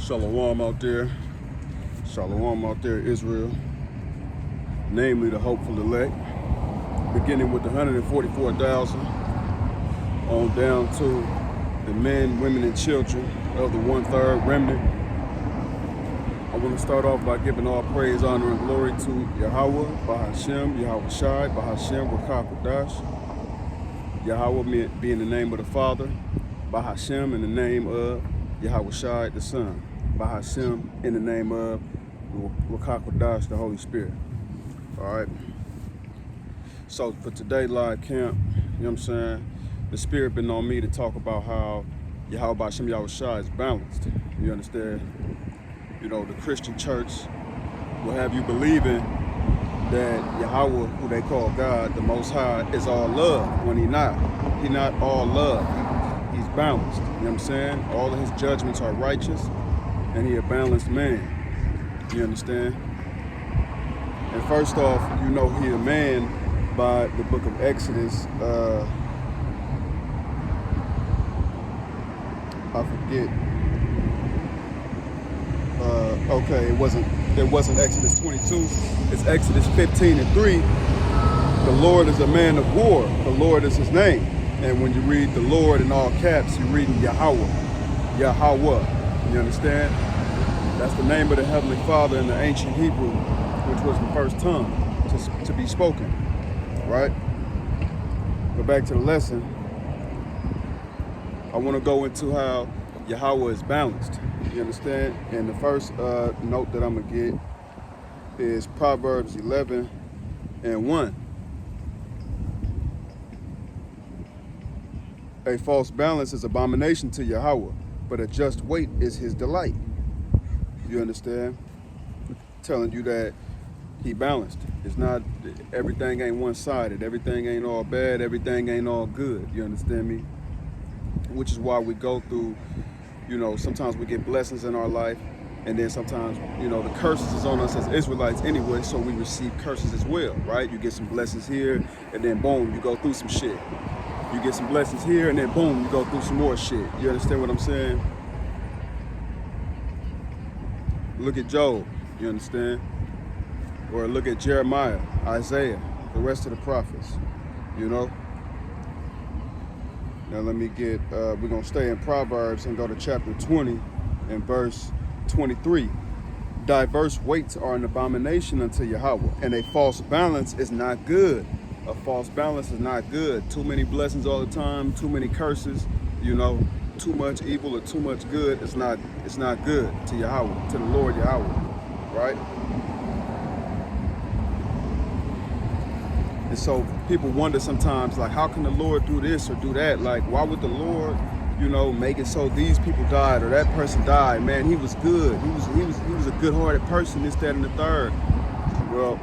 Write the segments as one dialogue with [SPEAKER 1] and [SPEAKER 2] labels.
[SPEAKER 1] Shalom out there. Shalom out there, Israel. Namely, the hopeful elect. Beginning with the 144,000 on down to the men, women, and children of the 1/3 remnant. I want to start off by giving all praise, honor, and glory to Yahawah, Bahashem, Yahweh Shai, Bahashem, Wakakodash. Yahawah being the name of the Father, Bahashem in the name of Yahweh Shai, the Son, Bahashem in the name of Wakakodash, the Holy Spirit. All right. So for today's live camp, you know what I'm saying? The Spirit been on me to talk about how Yahweh Bahashem Yahweh Shai is balanced. You understand? You know, the Christian church will have you believing that Yahawah, who they call God, the Most High, is all love when He's not. He's not all love. He's balanced. You know what I'm saying? All of His judgments are righteous, and He a balanced man. You understand? And first off, you know He a man by the book of Exodus. I forget. Okay, it wasn't Exodus 22. It's Exodus 15:3. The Lord is a man of war. The Lord is His name. And when you read the Lord in all caps, you're reading Yahawah. Yahawah. You understand? That's the name of the Heavenly Father in the ancient Hebrew, which was the first tongue to be spoken. Right? But back to the lesson. I want to go into how Yahawah is balanced. You understand? And the first note that I'm going to get is Proverbs 11:1. A false balance is abomination to Yahawah, but a just weight is His delight. You understand? Telling you that He balanced. It's not, everything ain't one-sided. Everything ain't all bad. Everything ain't all good. You understand me? Which is why we go through, you know, sometimes we get blessings in our life, and then sometimes, you know, the curses is on us as Israelites anyway, so we receive curses as well, right? You get some blessings here, and then boom, you go through some shit. You get some blessings here, and then boom, you go through some more shit. You understand what I'm saying? Look at Job, you understand? Or look at Jeremiah, Isaiah, the rest of the prophets, you know? Now let me get, we're going to stay in Proverbs and go to chapter 20 and verse 23. Diverse weights are an abomination unto Yahawah, and a false balance is not good. A false balance is not good. Too many blessings all the time, too many curses, you know, too much evil or too much good. It's not good to Yahawah, to the Lord Yahawah, right? And so people wonder sometimes, like, how can the Lord do this or do that? Like, why would the Lord, you know, make it so these people died or that person died? Man, he was good. He was a good-hearted person, this, that, and the third. Well,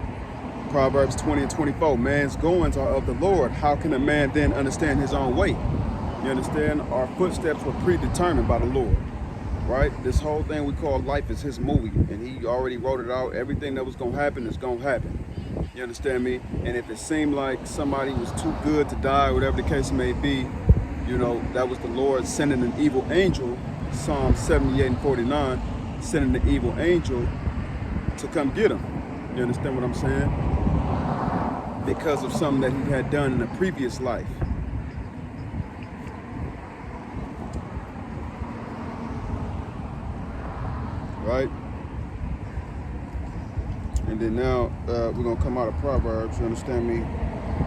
[SPEAKER 1] Proverbs 20:24, man's goings are of the Lord. How can a man then understand his own way? You understand? Our footsteps were predetermined by the Lord, right? This whole thing we call life is His movie, and He already wrote it out. Everything that was going to happen is going to happen. You understand me? And if it seemed like somebody was too good to die, whatever the case may be, you know, that was the Lord sending an evil angel, Psalm 78:49, sending the evil angel to come get him. You understand what I'm saying? Because of something that he had done in a previous life. Right? And then now we're going to come out of Proverbs, you understand me?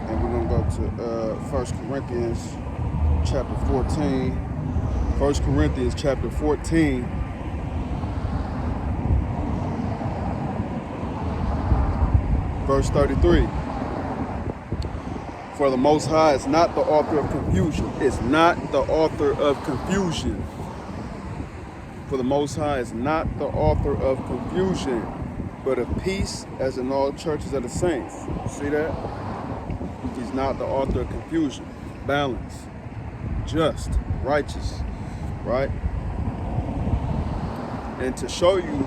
[SPEAKER 1] And we're going to go to 1 Corinthians chapter 14. 1 Corinthians chapter 14. Verse 33. For the Most High is not the author of confusion. It's not the author of confusion. For the Most High is not the author of confusion, but of peace, as in all churches of the saints. See that? He's not the author of confusion. Balance, just, righteous, right? And to show you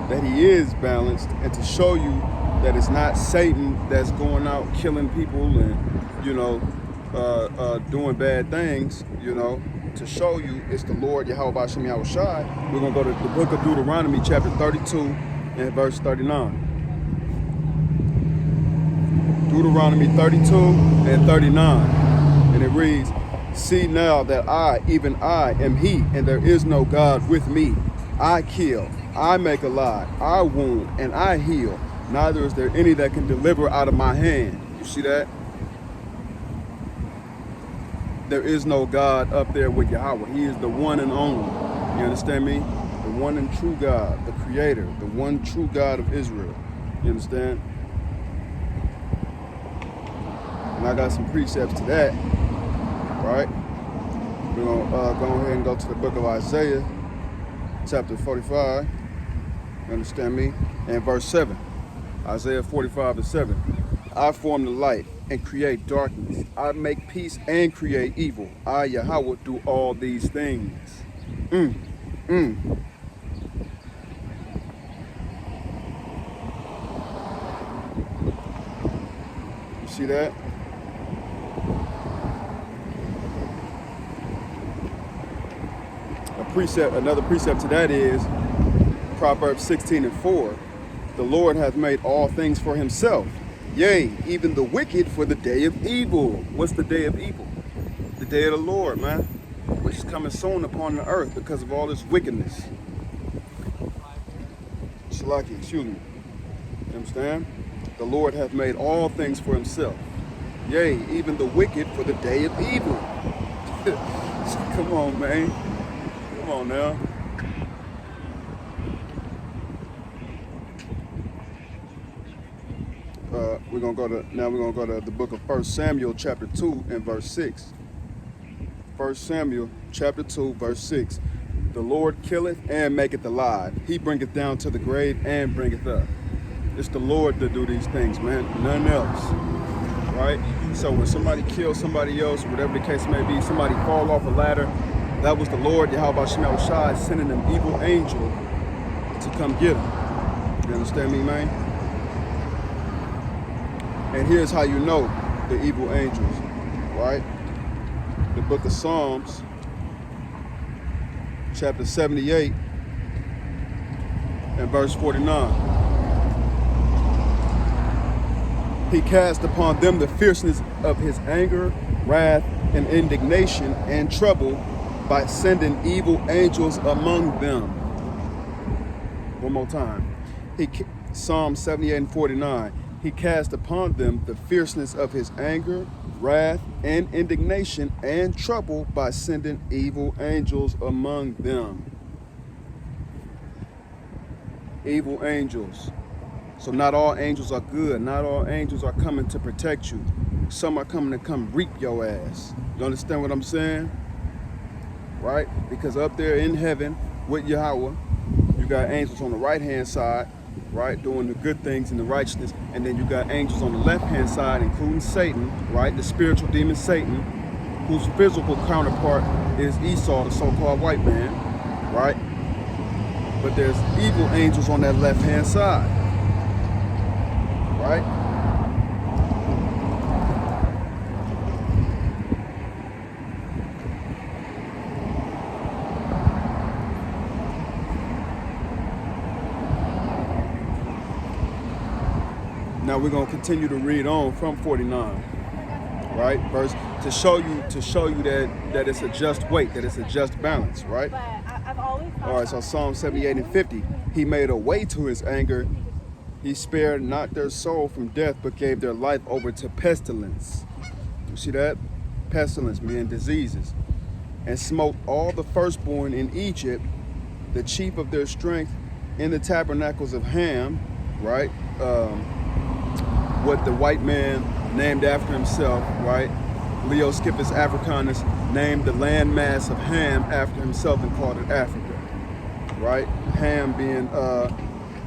[SPEAKER 1] that He is balanced, and to show you that it's not Satan that's going out killing people and, you know, doing bad things, you know, to show you it's the Lord Yahawah Shem Yahushai, we're going to go to the book of Deuteronomy chapter 32 and verse 39. Deuteronomy 32 and 39. And it reads, see now that I, even I, am he, and there is no God with me. I kill, I make alive, I wound, and I heal. Neither is there any that can deliver out of my hand. You see that? There is no God up there with Yahawah. He is the one and only. You understand me? The one and true God, the creator, the one true God of Israel. You understand? And I got some precepts to that, right? We're going to go ahead and go to the book of Isaiah, chapter 45. You understand me? And verse 7. Isaiah 45 and 7. I form the light and create darkness. I make peace and create evil. I, Yahawah, do all these things. You see that? Another precept to that is Proverbs 16 and 4. The Lord hath made all things for himself. Yea, even the wicked for the day of evil. What's the day of evil? The day of the Lord, man, which is coming soon upon the earth because of all this wickedness. Shalaki, excuse me. You understand? The Lord hath made all things for himself. Yea, even the wicked for the day of evil. Come on, man. Come on now. We're gonna go to the book of 1 Samuel chapter 2 and verse 6. 1 Samuel chapter 2 verse 6. The Lord killeth and maketh alive. He bringeth down to the grave and bringeth up. It's the Lord that do these things, man. None else. Right? So when somebody kills somebody else, whatever the case may be, somebody fall off a ladder, that was the Lord Yahawah Shem Yahushai sending an evil angel to come get him. You understand me, man? And here's how you know the evil angels, right? The book of Psalms, chapter 78 and verse 49. He cast upon them the fierceness of his anger, wrath, and indignation and trouble by sending evil angels among them. One more time. Psalm 78 and 49. He cast upon them the fierceness of his anger, wrath, and indignation and trouble by sending evil angels among them. Evil angels. So not all angels are good. Not all angels are coming to protect you. Some are coming to come reap your ass. You understand what I'm saying? Right? Because up there in heaven with Yahawah, you got angels on the right-hand side, right, doing the good things and the righteousness, and then you got angels on the left-hand side, including Satan, right, the spiritual demon Satan, whose physical counterpart is Esau, the so-called white man, right? But there's evil angels on that left-hand side, right? Now we're gonna continue to read on from 49, right? Verse to show you that it's a just weight, that it's a just balance, right? All right. So Psalm 78 and 50. He made a way to his anger. He spared not their soul from death, but gave their life over to pestilence. You see that? Pestilence, meaning diseases, and smote all the firstborn in Egypt, the chief of their strength in the tabernacles of Ham, right? What the white man named after himself, right? Leo Scippus Africanus named the landmass of Ham after himself and called it Africa, right? Ham being,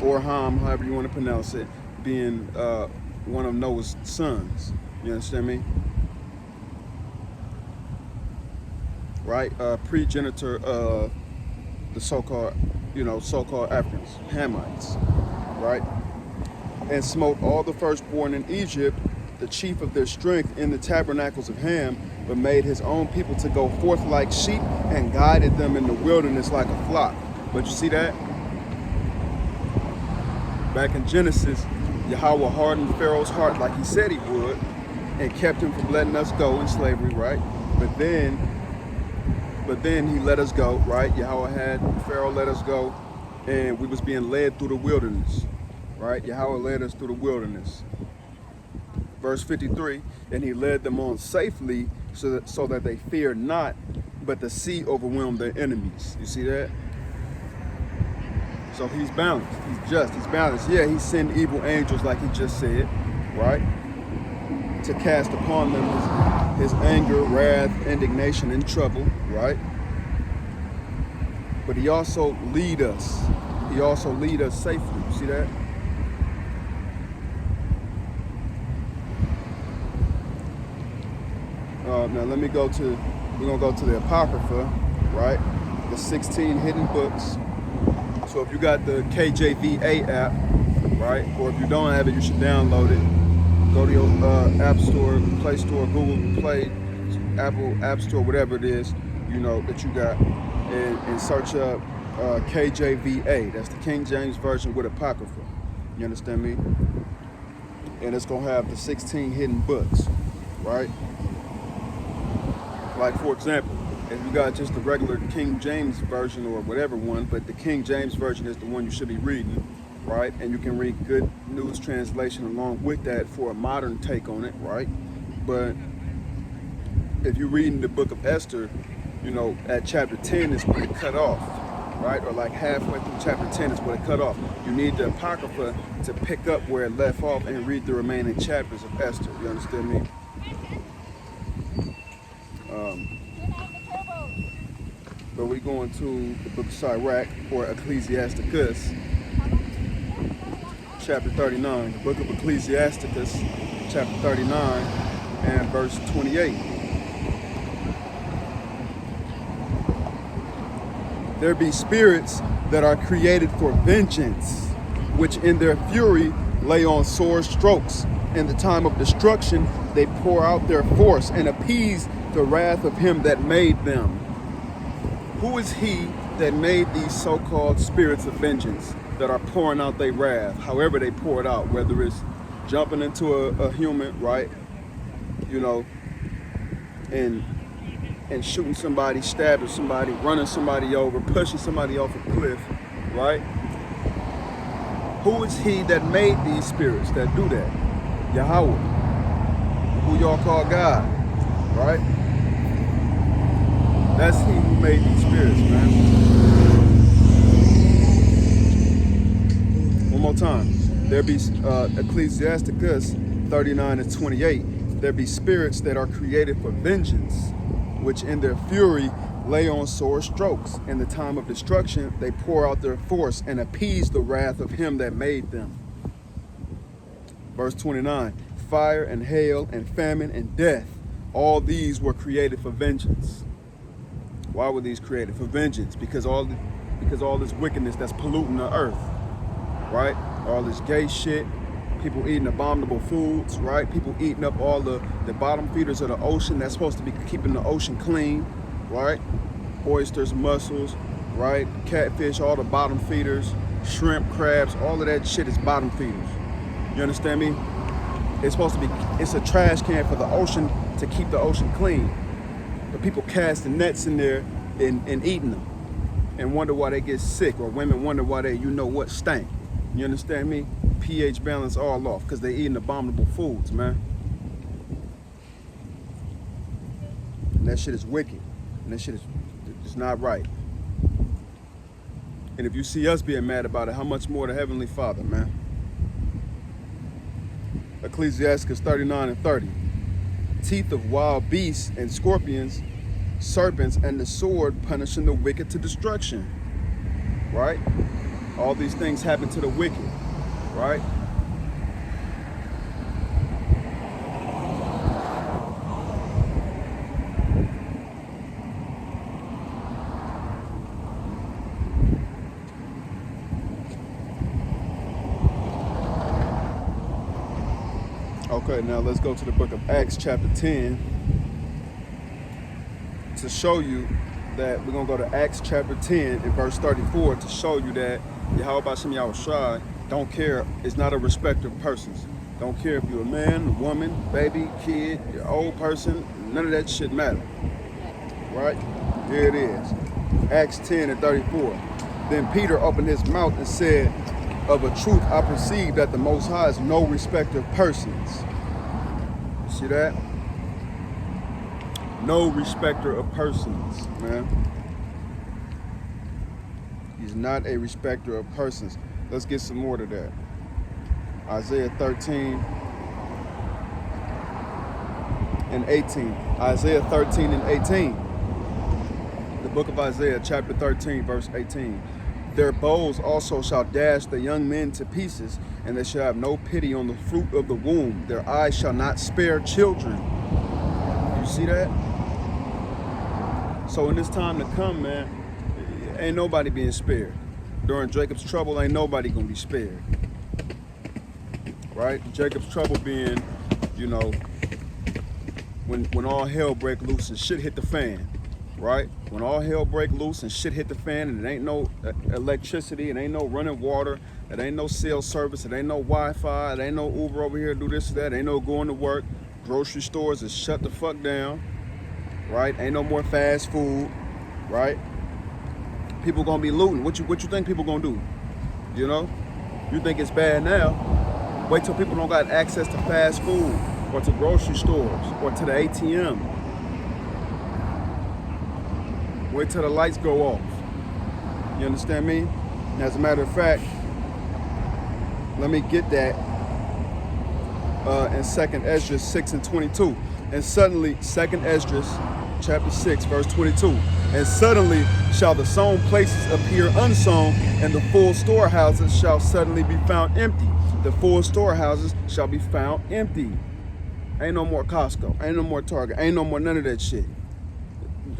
[SPEAKER 1] or Ham, however you want to pronounce it, being one of Noah's sons. You understand me? Right? Progenitor of the so-called Africans, Hamites, right? And smote all the firstborn in Egypt, the chief of their strength in the tabernacles of Ham, but made his own people to go forth like sheep and guided them in the wilderness like a flock. But you see that? Back in Genesis, Yahawah hardened Pharaoh's heart like he said he would and kept him from letting us go in slavery, right? But then he let us go, right? Yahawah had Pharaoh let us go, and we was being led through the wilderness, right? Yahawah led us through the wilderness. Verse 53, and he led them on safely so that they feared not, but the sea overwhelmed their enemies. You see that? So he's balanced, he's just, he's balanced. Yeah, he sent evil angels like he just said, right? To cast upon them his anger, wrath, indignation, and trouble, right? But he also lead us. He also lead us safely. You see that? Now let me go to, we're gonna go to the Apocrypha, right? The 16 hidden books. So if you got the KJVA app, right? Or if you don't have it, you should download it. Go to your App Store, Play Store, Google Play, Apple App Store, whatever it is, you know, that you got, and search up KJVA. That's the King James Version with Apocrypha. You understand me? And it's gonna have the 16 hidden books, right? Like, for example, if you got just the regular King James Version or whatever one, but the King James Version is the one you should be reading, right? And you can read Good News Translation along with that for a modern take on it, right? But if you're reading the book of Esther, you know, at chapter 10 is where it cut off, right? Or like halfway through chapter 10 is where it cut off. You need the Apocrypha to pick up where it left off and read the remaining chapters of Esther. You understand me? But we're going to the book of Sirach, or Ecclesiasticus, chapter 39. The book of Ecclesiasticus, chapter 39, and verse 28. There be spirits that are created for vengeance, which in their fury lay on sore strokes. In the time of destruction, they pour out their force and appease the wrath of him that made them. Who is he that made these so-called spirits of vengeance that are pouring out their wrath, however they pour it out, whether it's jumping into a human, right? You know, and shooting somebody, stabbing somebody, running somebody over, pushing somebody off a cliff, right? Who is he that made these spirits that do that? Yahawah, who y'all call God, right? That's he who made these spirits, man. One more time. There be Ecclesiasticus 39 and 28. There be spirits that are created for vengeance, which in their fury lay on sore strokes. In the time of destruction, they pour out their force and appease the wrath of him that made them. Verse 29, fire and hail and famine and death, all these were created for vengeance. Why were these created? For vengeance, because all this wickedness that's polluting the earth, right? All this gay shit, people eating abominable foods, right? People eating up all the bottom feeders of the ocean that's supposed to be keeping the ocean clean, right? Oysters, mussels, right? Catfish, all the bottom feeders, shrimp, crabs, all of that shit is bottom feeders. You understand me? It's supposed to be, it's a trash can for the ocean to keep the ocean clean. But people casting nets in there and eating them and wonder why they get sick, or women wonder why they, you know what, stank. You understand me? pH balance all off because they eating abominable foods, man. And that shit is wicked. And that shit is not right. And if you see us being mad about it, how much more the Heavenly Father, man? Ecclesiasticus 39 and 30. Teeth of wild beasts and scorpions, serpents, and the sword punishing the wicked to destruction. Right? All these things happen to the wicked. Right? Okay, now let's go to the book of Acts chapter 10. to show you that we're going to go to Acts chapter 10 and verse 34 to show you that Yahawah don't care. It's not a respecter of persons. Don't care if you're a man, a woman, baby, kid, you're an old person. None of that shit matter. Right? Here it is. Acts 10 and 34. Then Peter opened his mouth and said, of a truth I perceive that the Most High is no respecter of persons. You see that? No respecter of persons, man. He's not a respecter of persons. Let's get some more to that. Isaiah 13 and 18. Isaiah 13 and 18. The book of Isaiah, chapter 13, verse 18. Their bows also shall dash the young men to pieces, and they shall have no pity on the fruit of the womb. Their eyes shall not spare children. You see that? So in this time to come, man, ain't nobody being spared. During Jacob's trouble, ain't nobody gonna be spared. Right? Jacob's trouble being, you know, when all hell break loose and shit hit the fan. Right? When all hell break loose and shit hit the fan and it ain't no electricity, it ain't no running water, it ain't no cell service, it ain't no Wi-Fi, it ain't no Uber over here do this or that, ain't no going to work. Grocery stores is shut the fuck down. Right? Ain't no more fast food. Right? People gonna be looting. What you think people gonna do? You know? You think it's bad now? Wait till people don't got access to fast food or to grocery stores or to the ATM. Wait till the lights go off. You understand me? And as a matter of fact, let me get that in 2nd Esdras 6 and 22. And suddenly, 2nd Esdras chapter 6, verse 22. And suddenly shall the sown places appear unsown, and the full storehouses shall suddenly be found empty. The full storehouses shall be found empty. Ain't no more Costco. Ain't no more Target. Ain't no more none of that shit.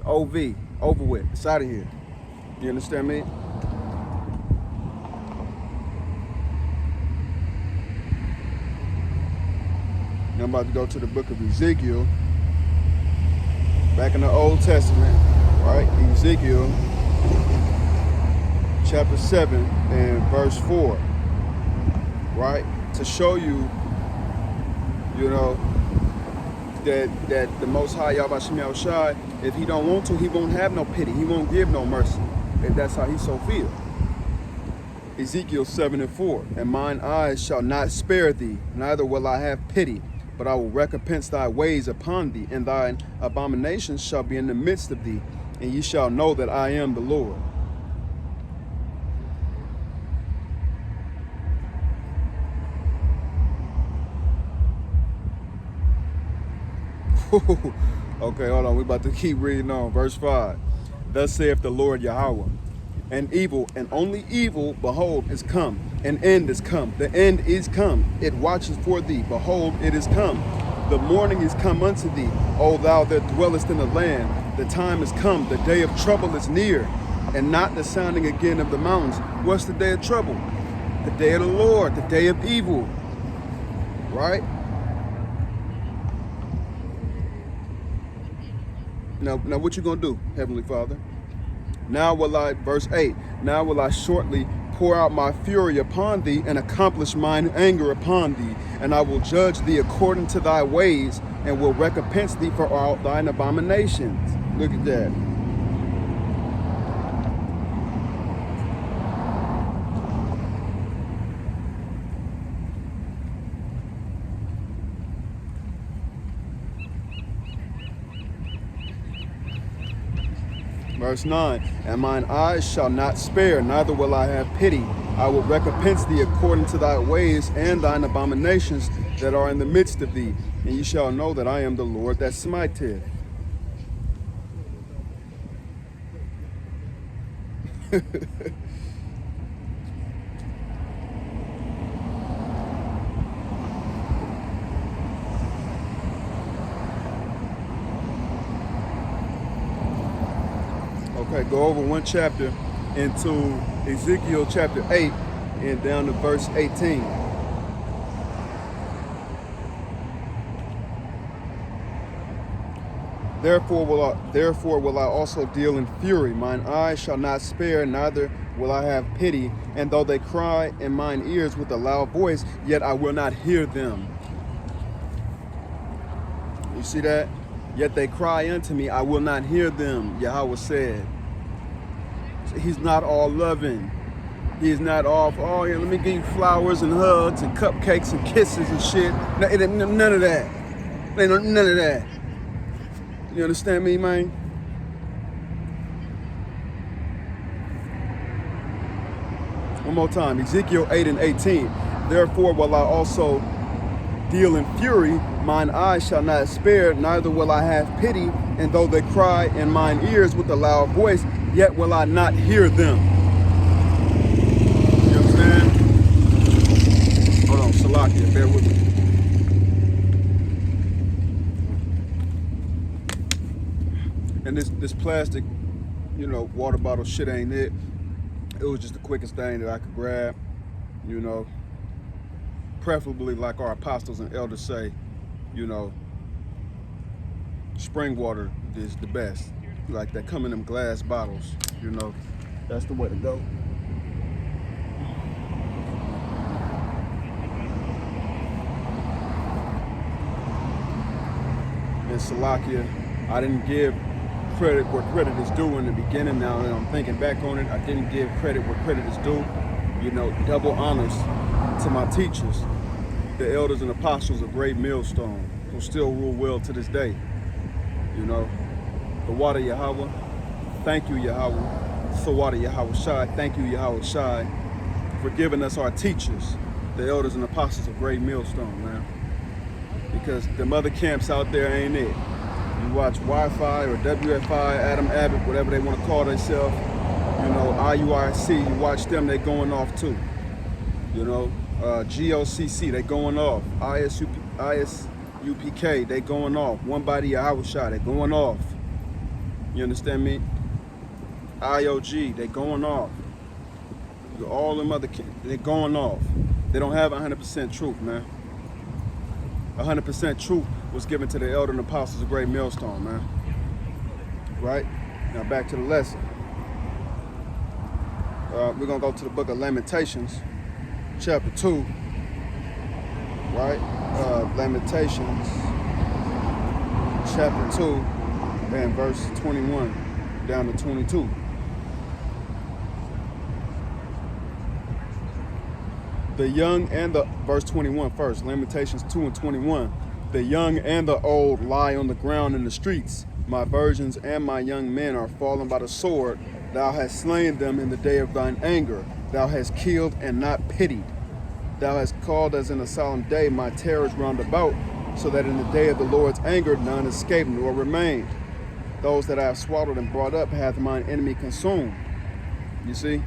[SPEAKER 1] OV. Over with. It's out of here. You understand me? Now I'm about to go to the book of Ezekiel. Back in the Old Testament, right? Ezekiel chapter 7 and verse 4. Right? To show you, you know, that the Most High Yahawah, if he don't want to, he won't have no pity. He won't give no mercy. If that's how he so feel. Ezekiel 7 and 4. And mine eyes shall not spare thee, neither will I have pity, but I will recompense thy ways upon thee, and thine abominations shall be in the midst of thee, and ye shall know that I am the Lord. Okay, hold on. We about to keep reading on. Verse 5. Thus saith the Lord Yahawah, and evil, and only evil, behold, is come. An end is come. The end is come. It watches for thee. Behold, it is come. The morning is come unto thee, O thou that dwellest in the land. The time is come. The day of trouble is near, and not the sounding again of the mountains. What's the day of trouble? The day of the Lord, the day of evil. Right? Now what you gonna do, Heavenly Father? Now will I, verse 8, now will I shortly pour out my fury upon thee and accomplish mine anger upon thee, and I will judge thee according to thy ways and will recompense thee for all thine abominations. Look at that. Verse 9, and mine eyes shall not spare, neither will I have pity. I will recompense thee according to thy ways and thine abominations that are in the midst of thee. And ye shall know that I am the Lord that smiteth. Okay, go over one chapter into Ezekiel chapter 8 and down to verse 18. Therefore will I also deal in fury. Mine eyes shall not spare, neither will I have pity. And though they cry in mine ears with a loud voice, yet I will not hear them. You see that? Yet they cry unto me, I will not hear them, Yahawah said. He's not all loving. He's not all, oh yeah, let me give you flowers and hugs and cupcakes and kisses and shit. None of that. Ain't none of that. You understand me, man? One more time, Ezekiel 8:18. Therefore will I also deal in fury, mine eyes shall not spare, neither will I have pity, and though they cry in mine ears with a loud voice, yet will I not hear them. You understand? Hold on, Salakia, bear with me. And this plastic, you know, water bottle shit ain't it. It was just the quickest thing that I could grab, you know. Preferably, like our apostles and elders say, you know, spring water is the best. Like that come in them glass bottles, you know. That's the way to go. And Salakia, I didn't give credit where credit is due in the beginning. Now that I'm thinking back on it, I didn't give credit where credit is due. You know, double honors to my teachers, the elders and apostles of Great Millstone, who still rule well to this day. You know, the water Yahawah, thank you Yahawah. The water Yahawah Shai, thank you Yahawah Shai for giving us our teachers, the elders and apostles of Great Millstone, man. Because them other camps out there ain't it. You watch Wi-Fi or WFI, Adam Abbott, whatever they want to call themselves, you know, IURC, you watch them, they going off too. You know, GOCC, they going off. ISUPK, they going off. One Body Yahawah Shai, they going off. You understand me? IOG, they going off. All them other, they going off. They don't have 100% truth, man. 100% truth was given to the elder and apostles of Great Millstone, man. Right? Now back to the lesson. We're going to go to the book of Lamentations, chapter 2. Right? Lamentations, chapter 2, and verse 21 down to 22. The young and the, verse 21 first, Lamentations 2 and 21. The young and the old lie on the ground in the streets. My virgins and my young men are fallen by the sword. Thou hast slain them in the day of thine anger. Thou hast killed and not pitied. Thou hast called as in a solemn day my terrors round about, so that in the day of the Lord's anger none escaped nor remained. Those that I have swallowed and brought up hath mine enemy consumed. You see?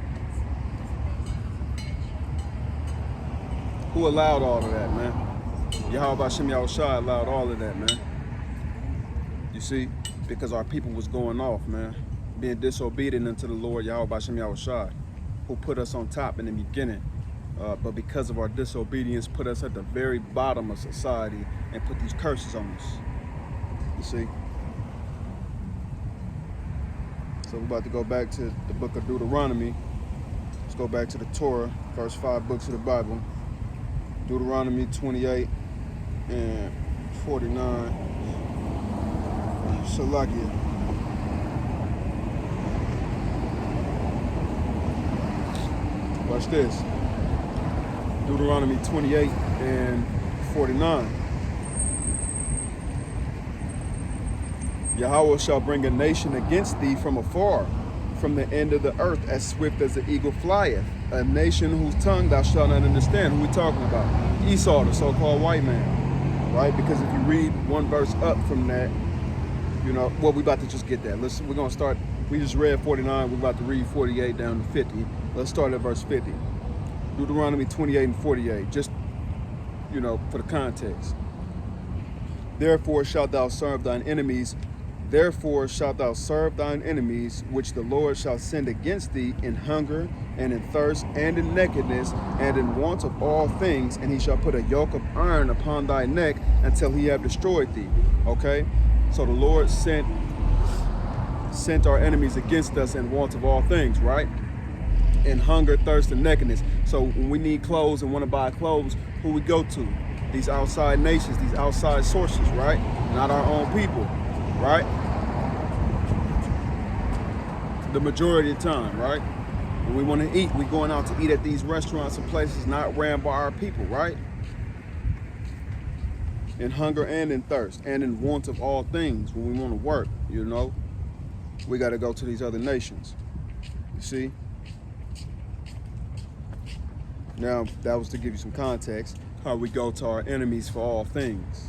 [SPEAKER 1] Who allowed all of that, man? Yahawah Hashem Yahweh Shai allowed all of that, man. You see? Because our people was going off, man. Being disobedient unto the Lord Yahawah Hashem Yahweh Shai, who put us on top in the beginning. But because of our disobedience, put us at the very bottom of society and put these curses on us. You see? So we're about to go back to the book of Deuteronomy. Let's go back to the Torah, first 5 books of the Bible. Deuteronomy 28 and 49. Salakia. Watch this. Deuteronomy 28 and 49. Yahawah shall bring a nation against thee from afar, from the end of the earth, as swift as the eagle flieth. A nation whose tongue thou shalt not understand. Who we talking about? Esau, the so-called white man, right? Because if you read one verse up from that, you know, well, we about to just get that. We're gonna start. We just read 49. We're about to read 48 down to 50. Let's start at verse 50. Deuteronomy 28 and 48. Just, you know, for the context. Therefore shalt thou serve thine enemies. Therefore shalt thou serve thine enemies, which the Lord shall send against thee in hunger and in thirst and in nakedness and in want of all things, and he shall put a yoke of iron upon thy neck until he have destroyed thee. Okay? So the Lord sent our enemies against us in want of all things, right? In hunger, thirst, and nakedness. So when we need clothes and want to buy clothes, who we go to? These outside nations, these outside sources, right? Not our own people, right? The majority of the time, right? When we want to eat, we going out to eat at these restaurants and places not ran by our people, right? In hunger and in thirst and in want of all things. When we want to work, you know, we got to go to these other nations. You see? Now, that was to give you some context, how we go to our enemies for all things.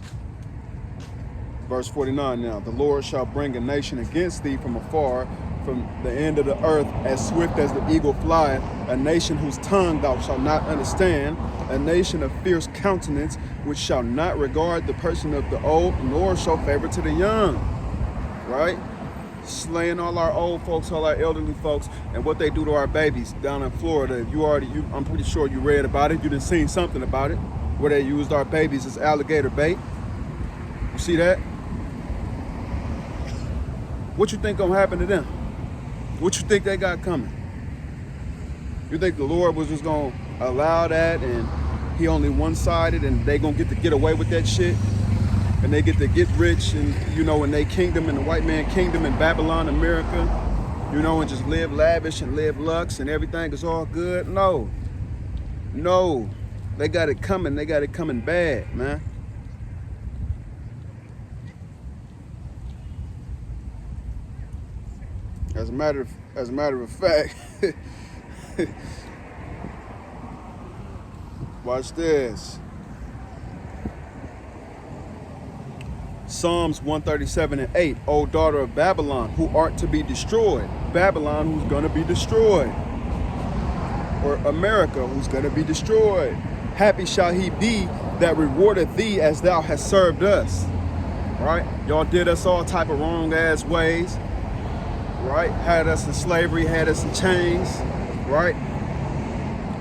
[SPEAKER 1] Verse 49 now, the Lord shall bring a nation against thee from afar, from the end of the earth, as swift as the eagle flieth, a nation whose tongue thou shalt not understand, a nation of fierce countenance, which shall not regard the person of the old, nor show favor to the young. Right? Slaying all our old folks, all our elderly folks, and what they do to our babies down in Florida. I'm pretty sure you read about it. You done seen something about it, where they used our babies as alligator bait. You see that? What you think gonna happen to them? What you think they got coming? You think the Lord was just gonna allow that and he only one-sided and they gonna get away with that shit? And they get to get rich and, you know, in their kingdom, in the white man kingdom in Babylon, America, you know, and just live lavish and live lux and everything is all good? No. No. They got it coming. They got it coming bad, man. As a matter of fact, watch this. Psalms 137:8, O daughter of Babylon, who art to be destroyed. Babylon, who's going to be destroyed. Or America, who's going to be destroyed. Happy shall he be that rewardeth thee as thou hast served us. Right? Y'all did us all type of wrong ass ways. Right? Had us in slavery, had us in chains. Right?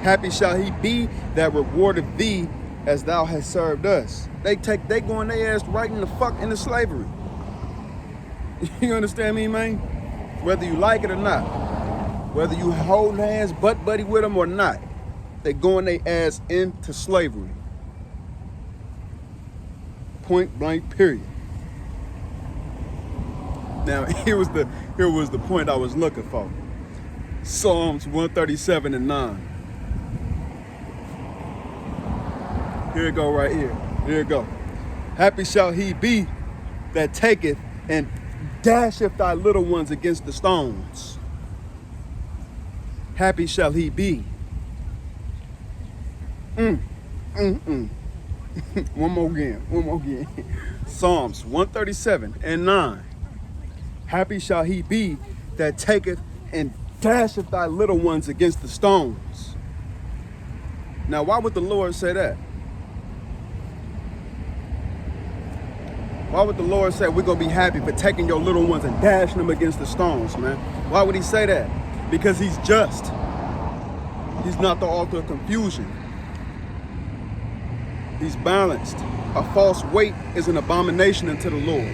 [SPEAKER 1] Happy shall he be that rewardeth thee as thou hast served us. They going their ass right in the fuck into slavery. You understand me, man? Whether you like it or not, whether you hold hands, butt buddy with them or not, they going their ass into slavery. Point blank, period. Now here was the point I was looking for. Psalms 137:9. Here it go right here. Here it go. Happy shall he be that taketh and dasheth thy little ones against the stones. Happy shall he be. One more again. Psalms 137:9. Happy shall he be that taketh and dasheth thy little ones against the stones. Now, why would the Lord say that? Why would the Lord say we're going to be happy for taking your little ones and dashing them against the stones, man? Why would he say that? Because he's just. He's not the author of confusion. He's balanced. A false weight is an abomination unto the Lord.